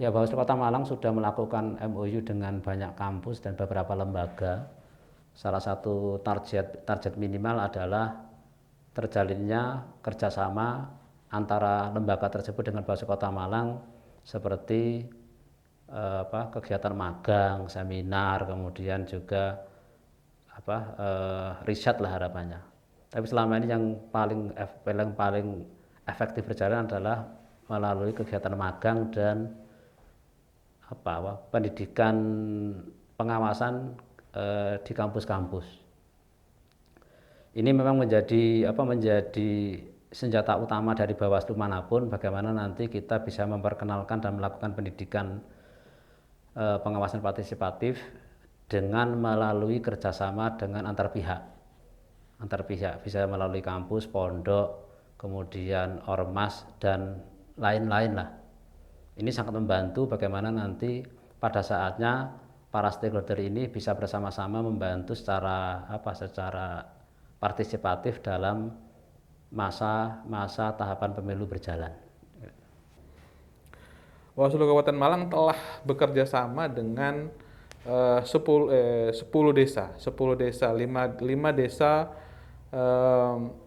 Ya, Bawaslu Kota Malang sudah melakukan MOU dengan banyak kampus dan beberapa lembaga. Salah satu target minimal adalah terjalinnya kerjasama antara lembaga tersebut dengan Bawaslu Kota Malang seperti kegiatan magang, seminar, kemudian juga riset lah harapannya. Tapi selama ini yang paling efektif berjalan adalah melalui kegiatan magang dan pendidikan pengawasan di kampus-kampus. Ini memang menjadi senjata utama dari Bawaslu manapun, bagaimana nanti kita bisa memperkenalkan dan melakukan pendidikan pengawasan partisipatif dengan melalui kerjasama dengan antar pihak bisa melalui kampus, pondok, kemudian ormas dan lain-lain lah. Ini sangat membantu bagaimana nanti pada saatnya para stakeholder ini bisa bersama-sama membantu secara partisipatif dalam masa tahapan pemilu berjalan. Bawaslu Kabupaten Malang telah bekerja sama dengan 10 desa, 5 desa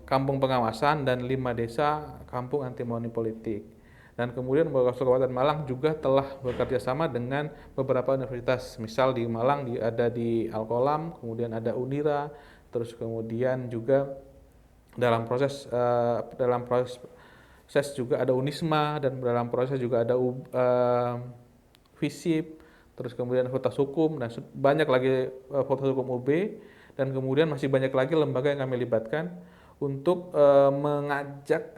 kampung pengawasan dan 5 desa kampung anti money politik. Dan kemudian Bawaslu Kabupaten Malang juga telah bekerja sama dengan beberapa universitas. Misal di Malang ada di Alkolam, kemudian ada Unira, terus kemudian juga dalam proses juga ada Unisma, dan dalam proses juga ada FISIP, terus kemudian Fakultas Hukum, dan banyak lagi Fakultas Hukum UB, dan kemudian masih banyak lagi lembaga yang kami libatkan untuk mengajak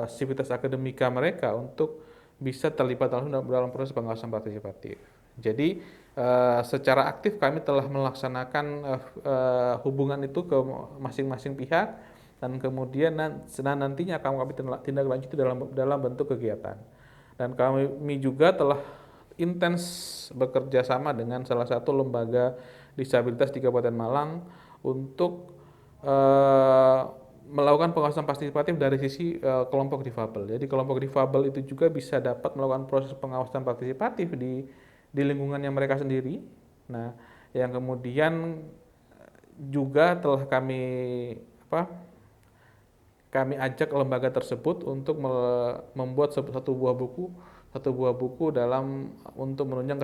sivitas akademika mereka untuk bisa terlibat dalam proses pengawasan partisipatif. Jadi secara aktif kami telah melaksanakan hubungan itu ke masing-masing pihak, dan kemudian nantinya kami tindak lanjuti dalam bentuk kegiatan. Dan kami juga telah intens bekerja sama dengan salah satu lembaga disabilitas di Kabupaten Malang untuk melakukan pengawasan partisipatif dari sisi kelompok difabel. Jadi kelompok difabel itu juga bisa dapat melakukan proses pengawasan partisipatif di lingkungannya mereka sendiri. Nah, yang kemudian juga telah kami ajak lembaga tersebut untuk membuat satu buah buku untuk menunjang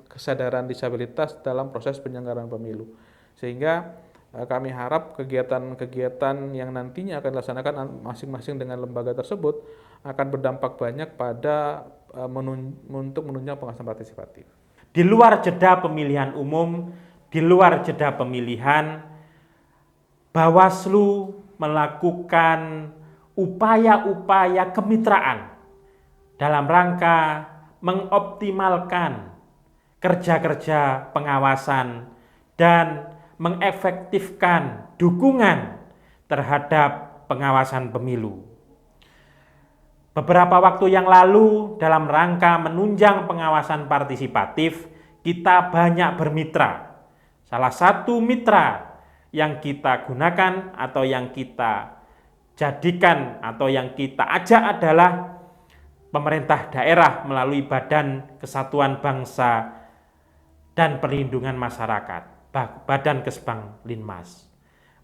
kesadaran disabilitas dalam proses penyelenggaraan pemilu. Sehingga kami harap kegiatan-kegiatan yang nantinya akan dilaksanakan masing-masing dengan lembaga tersebut akan berdampak banyak pada untuk menunjang pengawasan partisipatif. Di luar jeda pemilihan umum, di luar jeda pemilihan, Bawaslu melakukan upaya-upaya kemitraan dalam rangka mengoptimalkan kerja-kerja pengawasan dan mengefektifkan dukungan terhadap pengawasan pemilu. Beberapa waktu yang lalu dalam rangka menunjang pengawasan partisipatif, kita banyak bermitra. Salah satu mitra yang kita gunakan atau yang kita jadikan atau yang kita ajak adalah pemerintah daerah melalui Badan Kesatuan Bangsa dan Perlindungan Masyarakat, Badan Kesbang Linmas.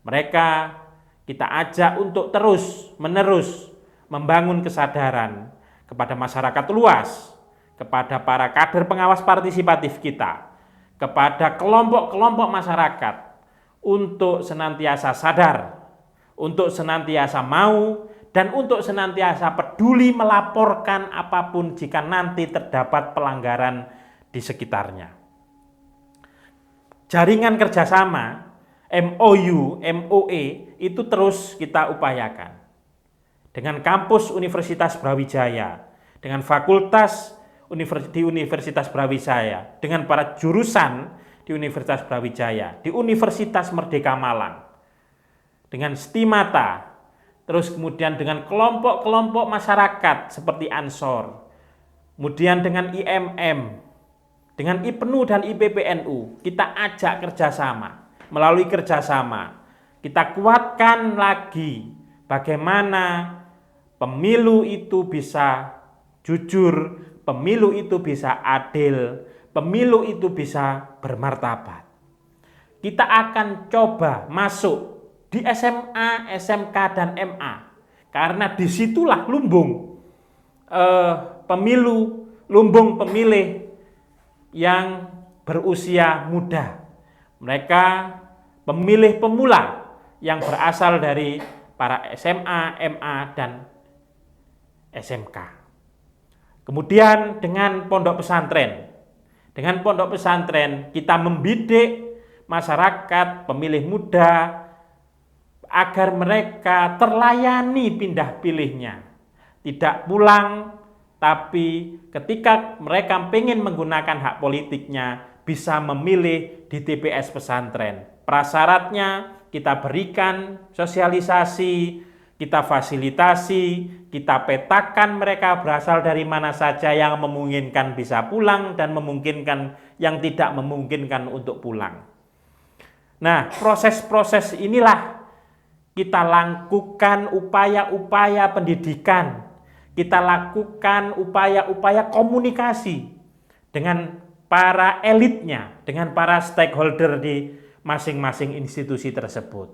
Mereka kita ajak untuk terus-menerus membangun kesadaran kepada masyarakat luas, kepada para kader pengawas partisipatif kita, kepada kelompok-kelompok masyarakat untuk senantiasa sadar, untuk senantiasa mau, dan untuk senantiasa peduli melaporkan apapun jika nanti terdapat pelanggaran di sekitarnya. Jaringan kerjasama, MOU, MOE, itu terus kita upayakan. Dengan kampus Universitas Brawijaya, dengan fakultas di Universitas Brawijaya, dengan para jurusan di Universitas Brawijaya, di Universitas Merdeka Malang, dengan Stimata, terus kemudian dengan kelompok-kelompok masyarakat seperti Ansor, kemudian dengan IMM, dengan IPNU dan IPPNU, kita ajak kerjasama. Melalui kerjasama, kita kuatkan lagi bagaimana pemilu itu bisa jujur, pemilu itu bisa adil, pemilu itu bisa bermartabat. Kita akan coba masuk di SMA, SMK, dan MA. Karena disitulah lumbung pemilu, lumbung pemilih yang berusia muda. Mereka pemilih pemula yang berasal dari para SMA, MA, dan SMK. Kemudian dengan pondok pesantren. Dengan pondok pesantren kita membidik masyarakat, pemilih muda, agar mereka terlayani pindah pilihnya. Tidak pulang, tapi ketika mereka ingin menggunakan hak politiknya, bisa memilih di TPS pesantren. Prasyaratnya kita berikan sosialisasi, kita fasilitasi, kita petakan mereka berasal dari mana saja, yang memungkinkan bisa pulang dan memungkinkan yang tidak memungkinkan untuk pulang. Nah, proses-proses inilah kita lakukan upaya-upaya pendidikan, kita lakukan upaya-upaya komunikasi dengan para elitnya, dengan para stakeholder di masing-masing institusi tersebut.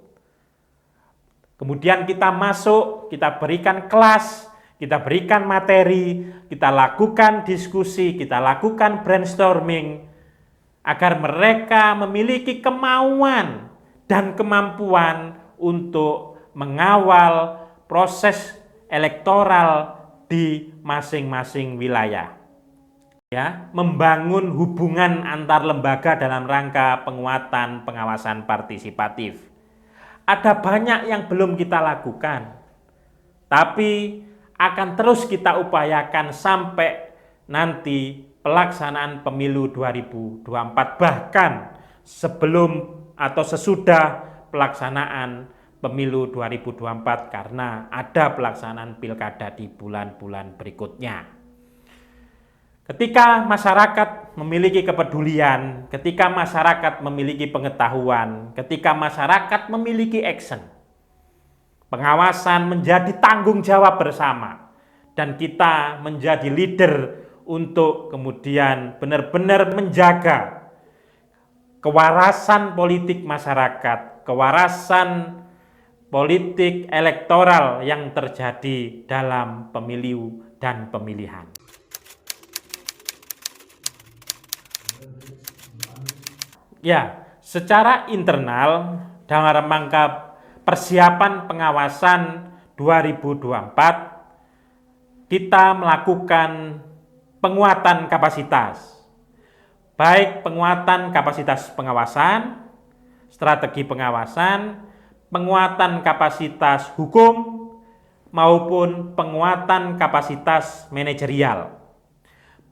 Kemudian kita masuk, kita berikan kelas, kita berikan materi, kita lakukan diskusi, kita lakukan brainstorming, agar mereka memiliki kemauan dan kemampuan untuk mengawal proses elektoral di masing-masing wilayah. Ya, membangun hubungan antar lembaga dalam rangka penguatan pengawasan partisipatif. Ada banyak yang belum kita lakukan, tapi akan terus kita upayakan sampai nanti pelaksanaan pemilu 2024, bahkan sebelum atau sesudah pelaksanaan pemilu 2024, karena ada pelaksanaan pilkada di bulan-bulan berikutnya. Ketika masyarakat memiliki kepedulian, ketika masyarakat memiliki pengetahuan, ketika masyarakat memiliki action, pengawasan menjadi tanggung jawab bersama, dan kita menjadi leader untuk kemudian benar-benar menjaga kewarasan politik masyarakat, kewarasan politik elektoral yang terjadi dalam pemilu dan pemilihan. Ya, secara internal dalam rangka persiapan pengawasan 2024, kita melakukan penguatan kapasitas, baik penguatan kapasitas pengawasan, strategi pengawasan, penguatan kapasitas hukum, maupun penguatan kapasitas manajerial.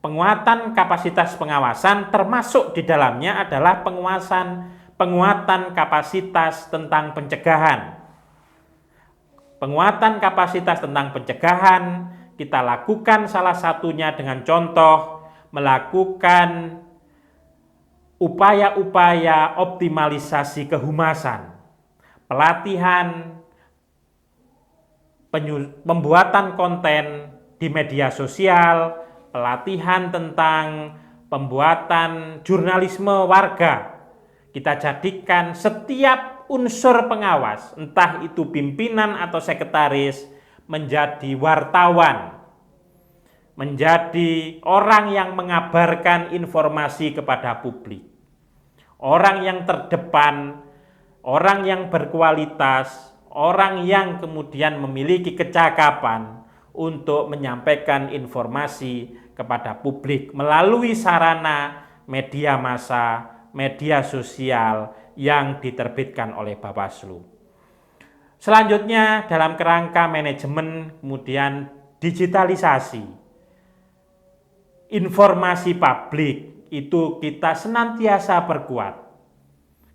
Penguatan kapasitas pengawasan termasuk di dalamnya adalah penguatan kapasitas tentang pencegahan. Penguatan kapasitas tentang pencegahan kita lakukan salah satunya dengan contoh melakukan upaya-upaya optimalisasi kehumasan, pelatihan, pembuatan konten di media sosial, pelatihan tentang pembuatan jurnalisme warga. Kita jadikan setiap unsur pengawas, entah itu pimpinan atau sekretaris, menjadi wartawan, menjadi orang yang mengabarkan informasi kepada publik, orang yang terdepan, orang yang berkualitas, orang yang kemudian memiliki kecakapan untuk menyampaikan informasi kepada publik melalui sarana media massa, media sosial yang diterbitkan oleh Bawaslu. Selanjutnya dalam kerangka manajemen, kemudian digitalisasi. Informasi publik itu kita senantiasa perkuat.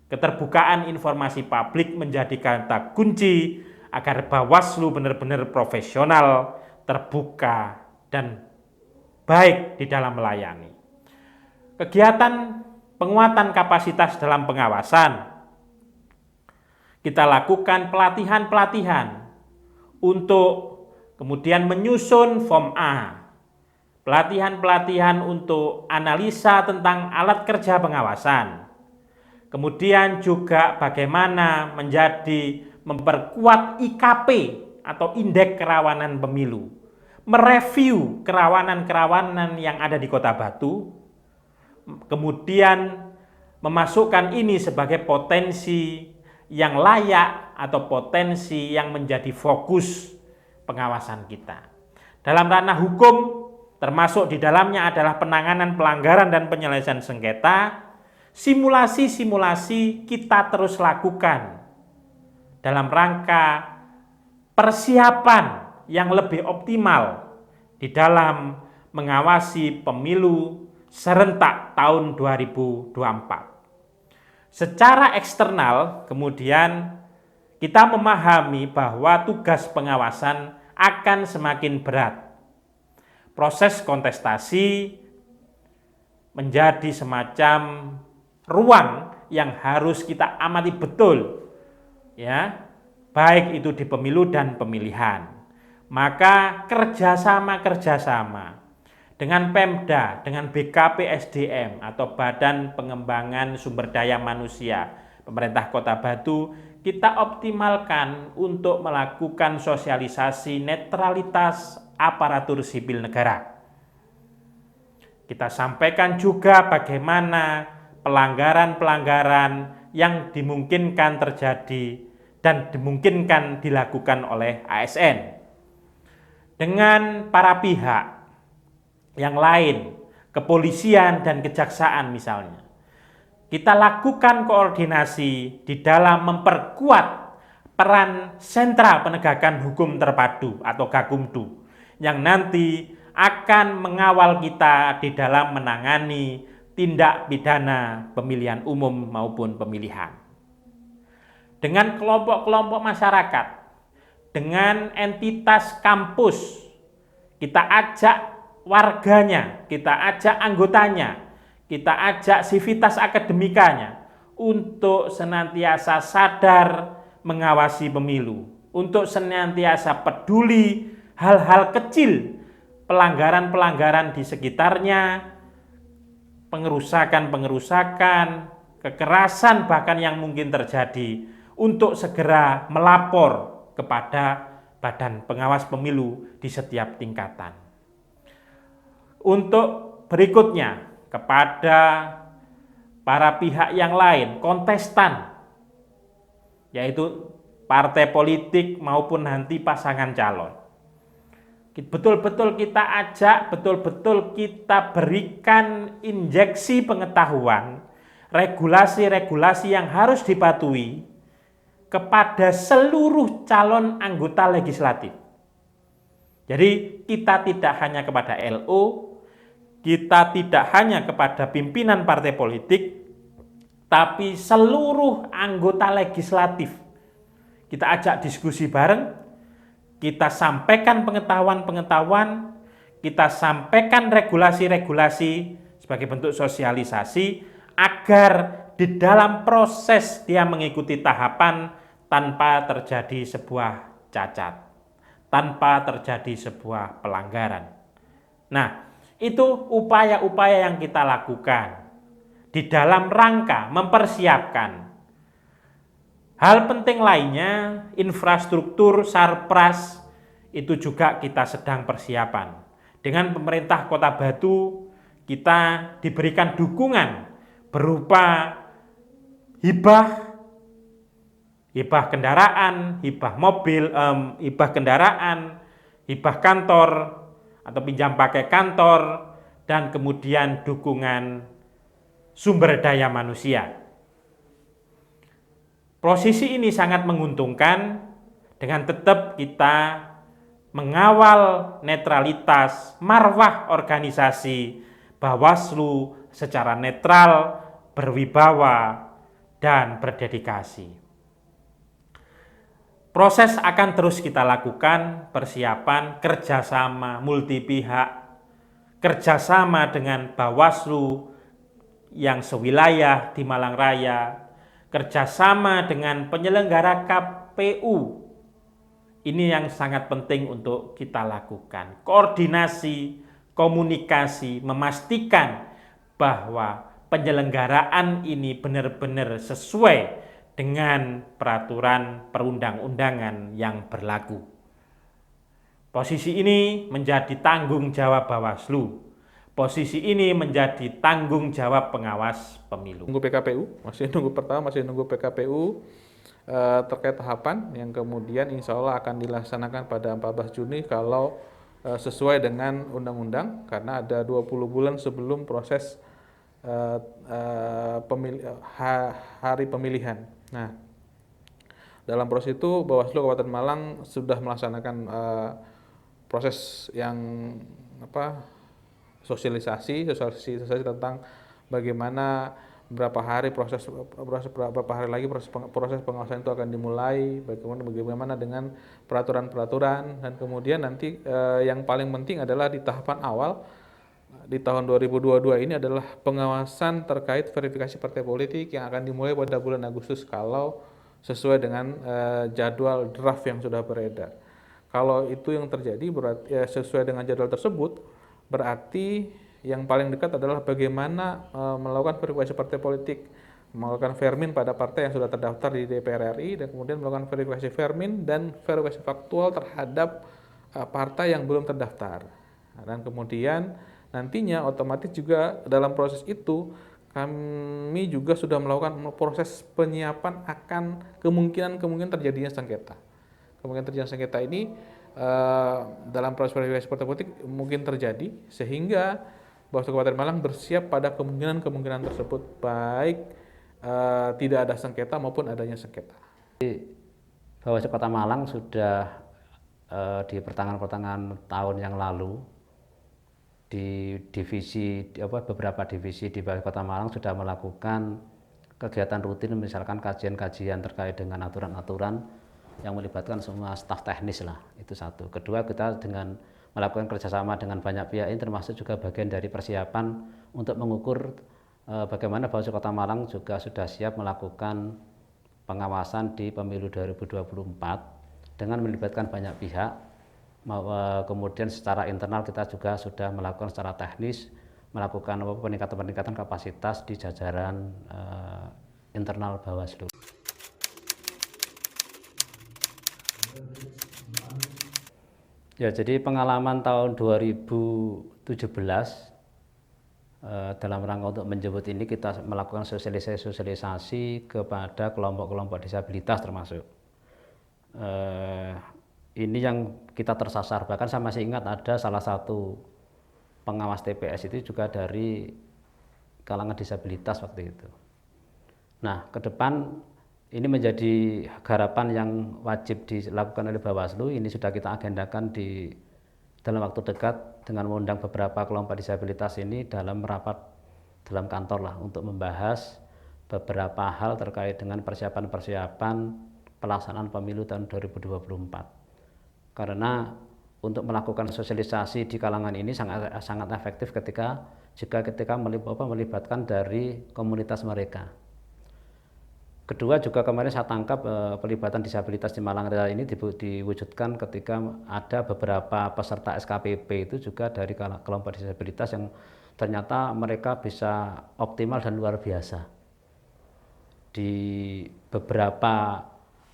Keterbukaan informasi publik menjadi kata kunci agar Bawaslu benar-benar profesional, terbuka, dan baik di dalam melayani. Kegiatan penguatan kapasitas dalam pengawasan, kita lakukan pelatihan-pelatihan untuk kemudian menyusun form A, pelatihan-pelatihan untuk analisa tentang alat kerja pengawasan, kemudian juga bagaimana memperkuat IKP atau Indeks Kerawanan Pemilu, mereview kerawanan-kerawanan yang ada di Kota Batu, kemudian memasukkan ini sebagai potensi yang layak atau potensi yang menjadi fokus pengawasan kita. Dalam ranah hukum, termasuk di dalamnya adalah penanganan pelanggaran dan penyelesaian sengketa, simulasi-simulasi kita terus lakukan dalam rangka persiapan yang lebih optimal di dalam mengawasi pemilu serentak tahun 2024. Secara eksternal, kemudian kita memahami bahwa tugas pengawasan akan semakin berat. Proses kontestasi menjadi semacam ruang yang harus kita amati betul, ya, baik itu di pemilu dan pemilihan. Maka kerjasama dengan Pemda, dengan BKP SDM atau Badan Pengembangan Sumber Daya Manusia Pemerintah Kota Batu, kita optimalkan untuk melakukan sosialisasi netralitas aparatur sipil negara. Kita sampaikan juga bagaimana pelanggaran-pelanggaran yang dimungkinkan terjadi dan dimungkinkan dilakukan oleh ASN. Dengan para pihak yang lain, kepolisian dan kejaksaan misalnya, kita lakukan koordinasi di dalam memperkuat peran sentra penegakan hukum terpadu atau Gakumdu yang nanti akan mengawal kita di dalam menangani tindak pidana pemilihan umum maupun pemilihan. Dengan kelompok-kelompok masyarakat, dengan entitas kampus, kita ajak warganya, kita ajak anggotanya, kita ajak sivitas akademikanya untuk senantiasa sadar mengawasi pemilu, untuk senantiasa peduli hal-hal kecil, pelanggaran-pelanggaran di sekitarnya, pengerusakan-pengerusakan, kekerasan bahkan yang mungkin terjadi, untuk segera melapor kepada Badan Pengawas Pemilu di setiap tingkatan. Untuk berikutnya, kepada para pihak yang lain, kontestan, yaitu partai politik maupun nanti pasangan calon. Betul-betul kita ajak, betul-betul kita berikan injeksi pengetahuan, regulasi-regulasi yang harus dipatuhi kepada seluruh calon anggota legislatif. Jadi kita tidak hanya kepada LO, kita tidak hanya kepada pimpinan partai politik, tapi seluruh anggota legislatif. Kita ajak diskusi bareng, kita sampaikan pengetahuan-pengetahuan, kita sampaikan regulasi-regulasi sebagai bentuk sosialisasi agar di dalam proses dia mengikuti tahapan tanpa terjadi sebuah cacat, tanpa terjadi sebuah pelanggaran. Nah, itu upaya-upaya yang kita lakukan di dalam rangka mempersiapkan. Hal penting lainnya, infrastruktur Sarpras itu juga kita sedang persiapan. Dengan pemerintah Kota Batu, kita diberikan dukungan berupa hibah kendaraan, hibah mobil, hibah kendaraan, hibah kantor atau pinjam pakai kantor, dan kemudian dukungan sumber daya manusia. Posisi ini sangat menguntungkan dengan tetap kita mengawal netralitas marwah organisasi Bawaslu secara netral, berwibawa, dan berdedikasi. Proses akan terus kita lakukan, persiapan, kerjasama multi pihak, kerjasama dengan Bawaslu yang sewilayah di Malang Raya, kerjasama dengan penyelenggara KPU Ini yang sangat penting untuk kita lakukan. Koordinasi, komunikasi, memastikan bahwa penyelenggaraan ini benar-benar sesuai dengan peraturan perundang-undangan yang berlaku. Posisi ini menjadi tanggung jawab Bawaslu. Posisi ini menjadi tanggung jawab pengawas pemilu. Nunggu PKPU, masih nunggu PKPU terkait tahapan yang kemudian insya Allah akan dilaksanakan pada 14 Juni kalau sesuai dengan undang-undang, karena ada 20 bulan sebelum proses hari pemilihan. Nah, dalam proses itu Bawaslu Kabupaten Malang sudah melaksanakan proses yang sosialisasi tentang bagaimana berapa hari berapa hari lagi proses pengawasan itu akan dimulai, bagaimana dengan peraturan-peraturan, dan kemudian nanti yang paling penting adalah di tahapan awal di tahun 2022 ini adalah pengawasan terkait verifikasi partai politik yang akan dimulai pada bulan Agustus kalau sesuai dengan jadwal draft yang sudah beredar. Kalau itu yang terjadi berarti sesuai dengan jadwal tersebut, berarti yang paling dekat adalah bagaimana melakukan verifikasi partai politik, melakukan vermin pada partai yang sudah terdaftar di DPR RI, dan kemudian melakukan verifikasi vermin dan verifikasi faktual terhadap partai yang belum terdaftar. Dan kemudian nantinya otomatis juga dalam proses itu kami juga sudah melakukan proses penyiapan akan kemungkinan terjadinya sengketa. Kemungkinan terjadinya sengketa ini dalam proses verifikasi partai politik mungkin terjadi, sehingga Bawaslu Kabupaten Malang bersiap pada kemungkinan tersebut, baik tidak ada sengketa maupun adanya sengketa. Bawaslu Kota Malang sudah di pertengahan tahun yang lalu di beberapa divisi di Bawaslu Kota Malang sudah melakukan kegiatan rutin, misalkan kajian-kajian terkait dengan aturan-aturan yang melibatkan semua staf teknis lah, itu satu. Kedua, kita dengan melakukan kerjasama dengan banyak pihak ini termasuk juga bagian dari persiapan untuk mengukur bagaimana Bawaslu Kota Malang juga sudah siap melakukan pengawasan di pemilu 2024 dengan melibatkan banyak pihak. Kemudian secara internal kita juga sudah melakukan secara teknis melakukan peningkatan kapasitas di jajaran internal Bawaslu. Ya, jadi pengalaman tahun 2017 dalam rangka untuk menjemput ini kita melakukan sosialisasi kepada kelompok-kelompok disabilitas termasuk. Ini yang kita tersasar, bahkan saya masih ingat ada salah satu pengawas TPS itu juga dari kalangan disabilitas waktu itu. Nah, ke depan ini menjadi harapan yang wajib dilakukan oleh Bawaslu. Ini sudah kita agendakan dalam waktu dekat dengan mengundang beberapa kelompok disabilitas ini dalam rapat dalam kantor lah untuk membahas beberapa hal terkait dengan persiapan pelaksanaan pemilu tahun 2024. Karena untuk melakukan sosialisasi di kalangan ini sangat efektif ketika melibatkan dari komunitas mereka. Kedua, juga kemarin saya tangkap pelibatan disabilitas di Malang Raya ini diwujudkan ketika ada beberapa peserta SKPP itu juga dari kelompok disabilitas yang ternyata mereka bisa optimal dan luar biasa. Di beberapa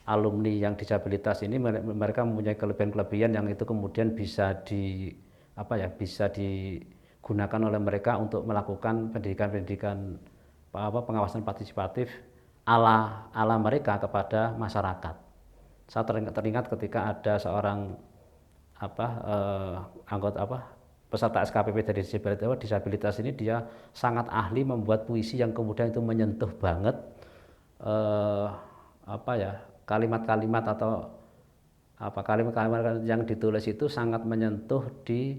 alumni yang disabilitas ini mereka mempunyai kelebihan-kelebihan yang itu kemudian bisa digunakan oleh mereka untuk melakukan pendidikan pengawasan partisipatif ala mereka kepada masyarakat. Saya teringat ketika ada seorang peserta SKPP dari disabilitas ini, dia sangat ahli membuat puisi yang kemudian itu menyentuh banget kalimat-kalimat yang ditulis itu sangat menyentuh di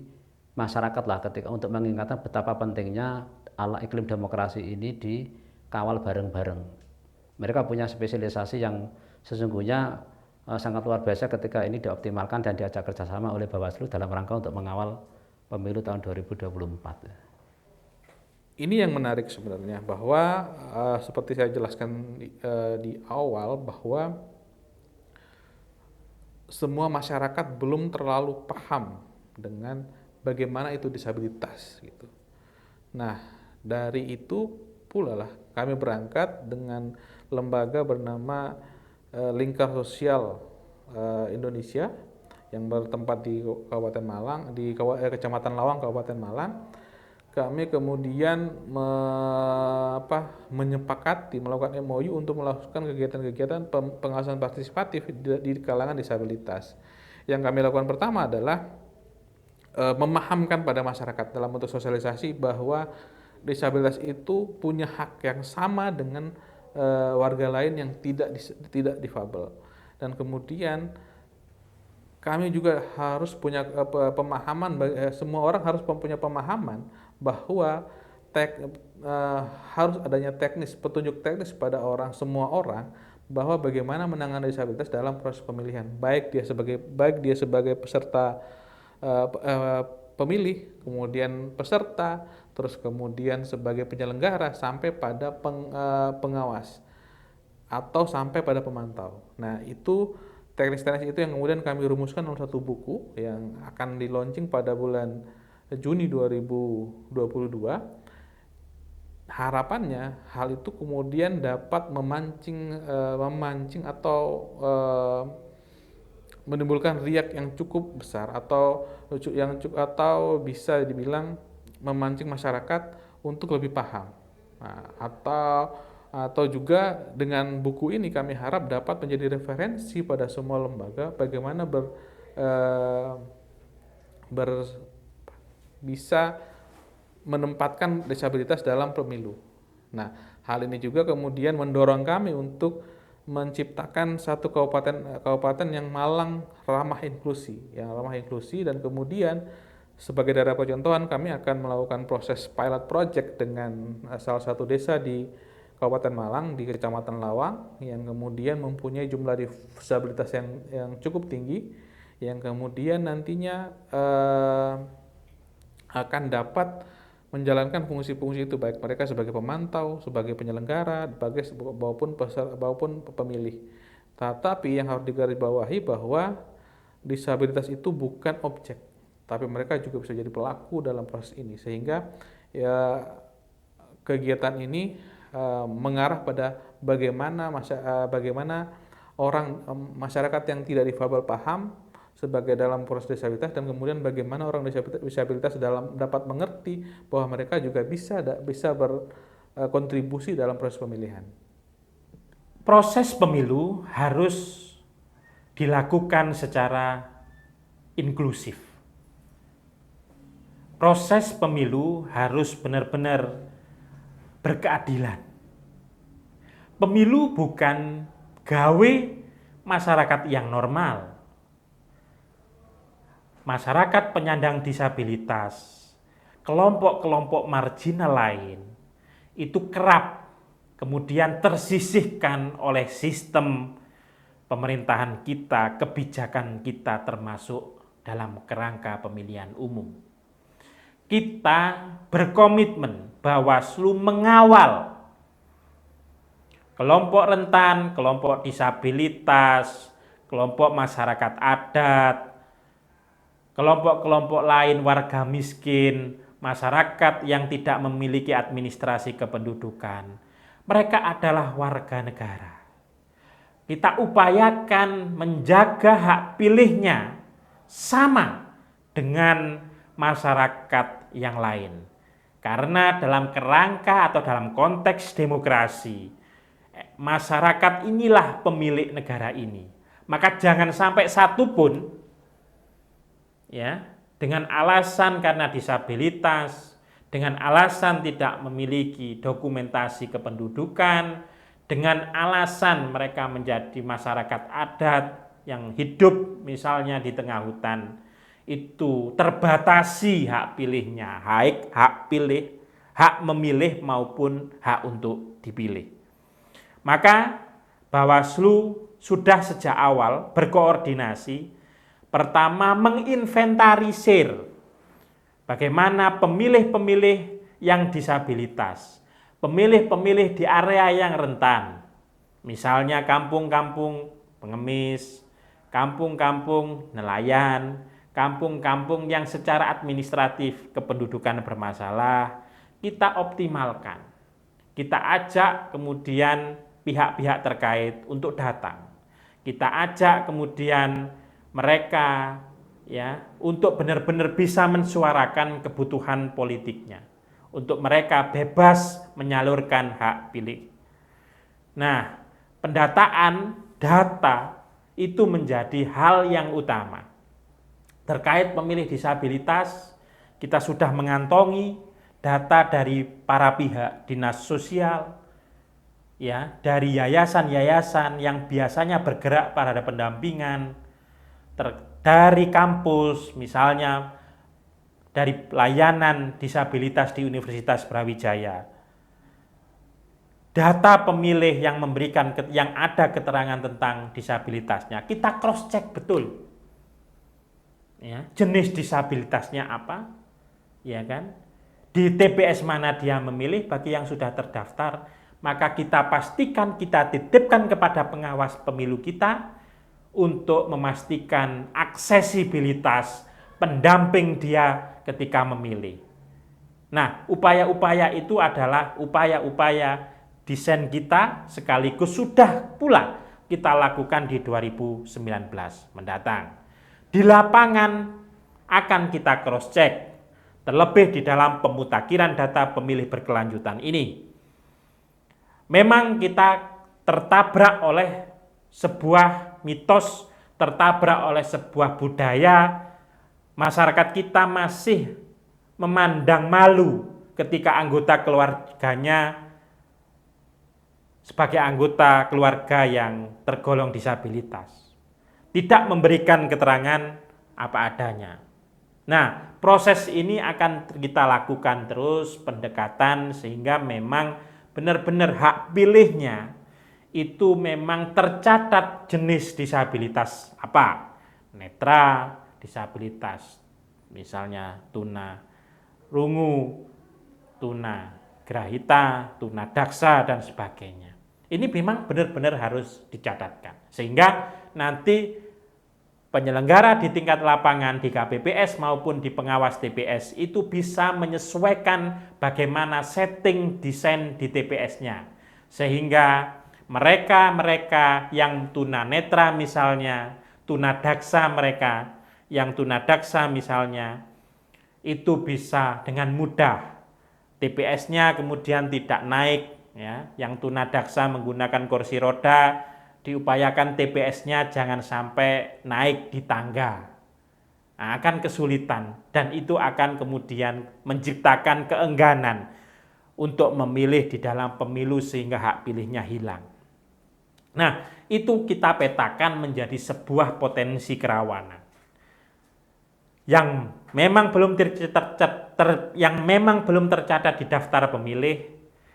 masyarakat lah, ketika untuk mengingatkan betapa pentingnya iklim demokrasi ini dikawal bareng-bareng. Mereka punya spesialisasi yang sesungguhnya sangat luar biasa ketika ini dioptimalkan dan diajak kerjasama oleh Bawaslu dalam rangka untuk mengawal pemilu tahun 2024. Ini yang menarik sebenarnya, bahwa seperti saya jelaskan di awal, bahwa semua masyarakat belum terlalu paham dengan bagaimana itu disabilitas gitu. Nah, dari itu pula lah kami berangkat dengan lembaga bernama Lingkar Sosial Indonesia yang bertempat di Kabupaten Malang, di Kecamatan Lawang, Kabupaten Malang. Kami kemudian menyepakati melakukan MOU untuk melakukan kegiatan-kegiatan pengawasan partisipatif di kalangan disabilitas. Yang kami lakukan pertama adalah memahamkan pada masyarakat dalam bentuk sosialisasi bahwa disabilitas itu punya hak yang sama dengan warga lain yang tidak difabel. Dan kemudian kami juga harus punya pemahaman, semua orang harus punya pemahaman bahwa harus adanya petunjuk teknis pada semua orang bahwa bagaimana menangani disabilitas dalam proses pemilihan, baik dia sebagai peserta pemilih, kemudian peserta, terus kemudian sebagai penyelenggara sampai pada pengawas atau sampai pada pemantau. Nah, itu teknis-teknis itu yang kemudian kami rumuskan dalam satu buku yang akan di-launching pada bulan Juni 2022. Harapannya hal itu kemudian dapat memancing atau menimbulkan riak yang cukup besar atau bisa dibilang memancing masyarakat untuk lebih paham. Nah, atau juga dengan buku ini kami harap dapat menjadi referensi pada semua lembaga bagaimana bisa menempatkan disabilitas dalam pemilu. Nah, hal ini juga kemudian mendorong kami untuk menciptakan satu kabupaten yang ramah inklusi dan kemudian sebagai daerah percontohan kami akan melakukan proses pilot project dengan salah satu desa di Kabupaten Malang di Kecamatan Lawang yang kemudian mempunyai jumlah disabilitas yang cukup tinggi yang kemudian nantinya akan dapat menjalankan fungsi-fungsi itu baik mereka sebagai pemantau, sebagai penyelenggara, maupun pemilih. Tetapi yang harus digarisbawahi bahwa disabilitas itu bukan objek, tapi mereka juga bisa jadi pelaku dalam proses ini sehingga ya kegiatan ini mengarah pada bagaimana masyarakat yang tidak difabel paham sebagai dalam proses disabilitas dan kemudian bagaimana orang disabilitas dapat mengerti bahwa mereka juga bisa berkontribusi dalam proses pemilihan. Proses pemilu harus dilakukan secara inklusif. Proses pemilu harus benar-benar berkeadilan. Pemilu bukan gawe masyarakat yang normal. Masyarakat penyandang disabilitas, kelompok-kelompok marginal lain, itu kerap kemudian tersisihkan oleh sistem pemerintahan kita, kebijakan kita termasuk dalam kerangka pemilihan umum. Kita berkomitmen Bawaslu mengawal kelompok rentan, kelompok disabilitas, kelompok masyarakat adat, kelompok-kelompok lain warga miskin, masyarakat yang tidak memiliki administrasi kependudukan. Mereka adalah warga negara. Kita upayakan menjaga hak pilihnya sama dengan masyarakat yang lain. Karena dalam kerangka atau dalam konteks demokrasi, masyarakat inilah pemilik negara ini. Maka jangan sampai satupun dengan alasan karena disabilitas, dengan alasan tidak memiliki dokumentasi kependudukan, dengan alasan mereka menjadi masyarakat adat yang hidup misalnya di tengah hutan, itu terbatasi hak pilihnya, hak memilih maupun hak untuk dipilih. Maka Bawaslu sudah sejak awal berkoordinasi, pertama menginventarisir bagaimana pemilih-pemilih yang disabilitas, pemilih-pemilih di area yang rentan, misalnya kampung-kampung pengemis, kampung-kampung nelayan, kampung-kampung yang secara administratif kependudukan bermasalah, kita optimalkan. Kita ajak kemudian pihak-pihak terkait untuk datang. Kita ajak kemudian mereka ya untuk benar-benar bisa mensuarakan kebutuhan politiknya. Untuk mereka bebas menyalurkan hak pilih. Nah, pendataan data itu menjadi hal yang utama. Terkait pemilih disabilitas, kita sudah mengantongi data dari para pihak dinas sosial, ya, dari yayasan-yayasan yang biasanya bergerak pada pendampingan, dari kampus, misalnya dari pelayanan disabilitas di Universitas Brawijaya. Data pemilih yang yang ada keterangan tentang disabilitasnya, kita cross check betul. Ya, jenis disabilitasnya apa? Ya kan? Di TPS mana dia memilih bagi yang sudah terdaftar, maka kita pastikan, kita titipkan kepada pengawas pemilu kita untuk memastikan aksesibilitas pendamping dia ketika memilih. Nah, upaya-upaya itu adalah upaya-upaya desain kita sekaligus sudah pula kita lakukan di 2019 mendatang. Di lapangan akan kita cross check, terlebih di dalam pemutakhiran data pemilih berkelanjutan ini. Memang kita tertabrak oleh sebuah mitos, tertabrak oleh sebuah budaya. Masyarakat kita masih memandang malu ketika anggota keluarganya sebagai anggota keluarga yang tergolong disabilitas, tidak memberikan keterangan apa adanya. Nah, proses ini akan kita lakukan terus pendekatan sehingga memang benar-benar hak pilihnya itu memang tercatat jenis disabilitas apa, netra, disabilitas, misalnya tuna rungu, tuna grahita, tuna daksa, dan sebagainya. Ini memang benar-benar harus dicatatkan. Sehingga nanti penyelenggara di tingkat lapangan di KPPS maupun di pengawas TPS itu bisa menyesuaikan bagaimana setting desain di TPS-nya. Sehingga mereka yang tunanetra misalnya, tunadaksa mereka, yang tunadaksa misalnya, itu bisa dengan mudah. TPS-nya kemudian tidak naik, ya. Yang tunadaksa menggunakan kursi roda, diupayakan TPS-nya jangan sampai naik di tangga. Nah, akan kesulitan dan itu akan kemudian menciptakan keengganan untuk memilih di dalam pemilu sehingga hak pilihnya hilang. Nah, itu kita petakan menjadi sebuah potensi kerawanan yang memang belum tercatat di daftar pemilih.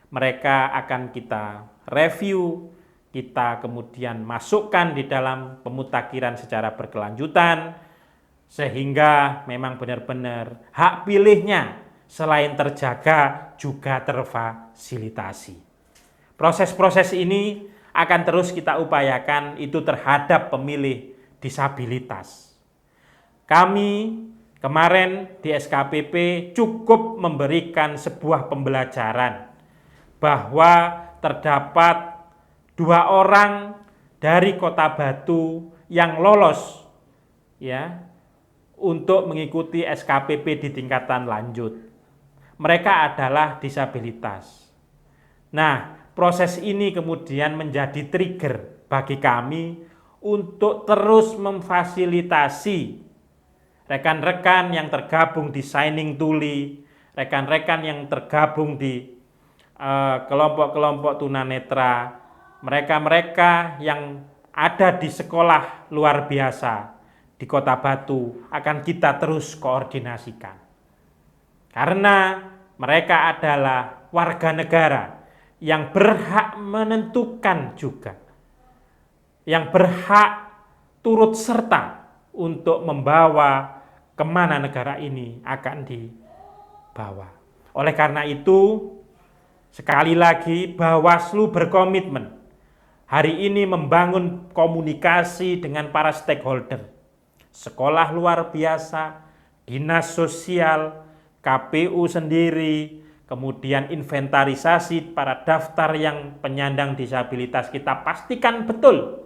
Mereka akan kita review, kita kemudian masukkan di dalam pemutakhiran secara berkelanjutan sehingga memang benar-benar hak pilihnya selain terjaga juga terfasilitasi. Proses-proses ini akan terus kita upayakan itu terhadap pemilih disabilitas. Kami kemarin di SKPP cukup memberikan sebuah pembelajaran bahwa terdapat 2 orang dari Kota Batu yang lolos ya untuk mengikuti SKPP di tingkatan lanjut. Mereka adalah disabilitas. Nah, proses ini kemudian menjadi trigger bagi kami untuk terus memfasilitasi rekan-rekan yang tergabung di Signing Tuli, rekan-rekan yang tergabung di kelompok-kelompok tunanetra, mereka-mereka yang ada di sekolah luar biasa di Kota Batu akan kita terus koordinasikan. Karena mereka adalah warga negara yang berhak menentukan juga, yang berhak turut serta untuk membawa kemana negara ini akan dibawa. Oleh karena itu, sekali lagi Bawaslu berkomitmen hari ini membangun komunikasi dengan para stakeholder. Sekolah luar biasa, dinas sosial, KPU sendiri, kemudian inventarisasi para daftar yang penyandang disabilitas kita pastikan betul.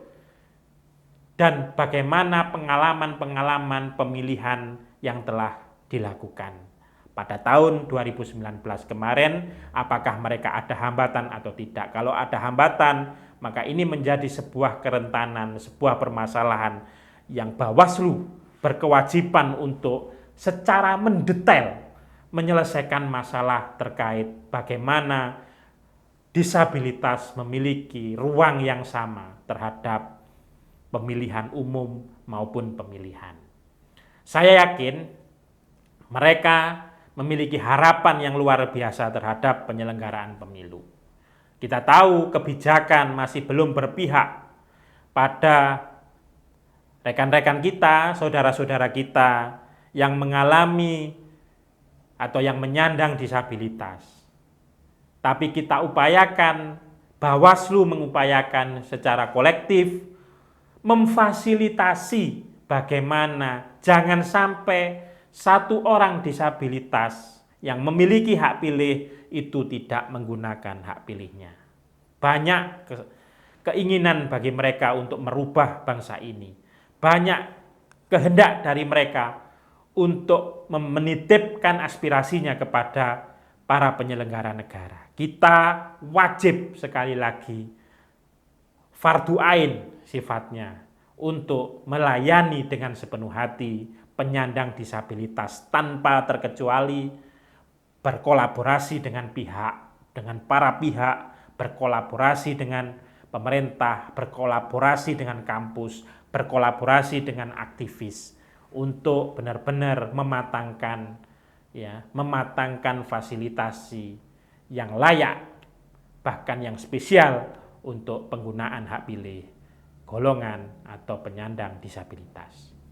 Dan bagaimana pengalaman-pengalaman pemilihan yang telah dilakukan pada tahun 2019 kemarin, apakah mereka ada hambatan atau tidak. Kalau ada hambatan, maka ini menjadi sebuah kerentanan, sebuah permasalahan yang Bawaslu berkewajiban untuk secara mendetail menyelesaikan masalah terkait bagaimana disabilitas memiliki ruang yang sama terhadap pemilihan umum maupun pemilihan. Saya yakin mereka memiliki harapan yang luar biasa terhadap penyelenggaraan pemilu. Kita tahu kebijakan masih belum berpihak pada rekan-rekan kita, saudara-saudara kita yang mengalami atau yang menyandang disabilitas. Tapi kita upayakan, Bawaslu mengupayakan secara kolektif memfasilitasi bagaimana jangan sampai satu orang disabilitas yang memiliki hak pilih itu tidak menggunakan hak pilihnya. Banyak keinginan bagi mereka untuk merubah bangsa ini. Banyak kehendak dari mereka untuk menitipkan aspirasinya kepada para penyelenggara negara. Kita wajib sekali lagi fardu ain sifatnya untuk melayani dengan sepenuh hati penyandang disabilitas tanpa terkecuali, berkolaborasi dengan para pihak, berkolaborasi dengan pemerintah, berkolaborasi dengan kampus, berkolaborasi dengan aktivis untuk benar-benar mematangkan fasilitasi yang layak, bahkan yang spesial untuk penggunaan hak pilih golongan atau penyandang disabilitas.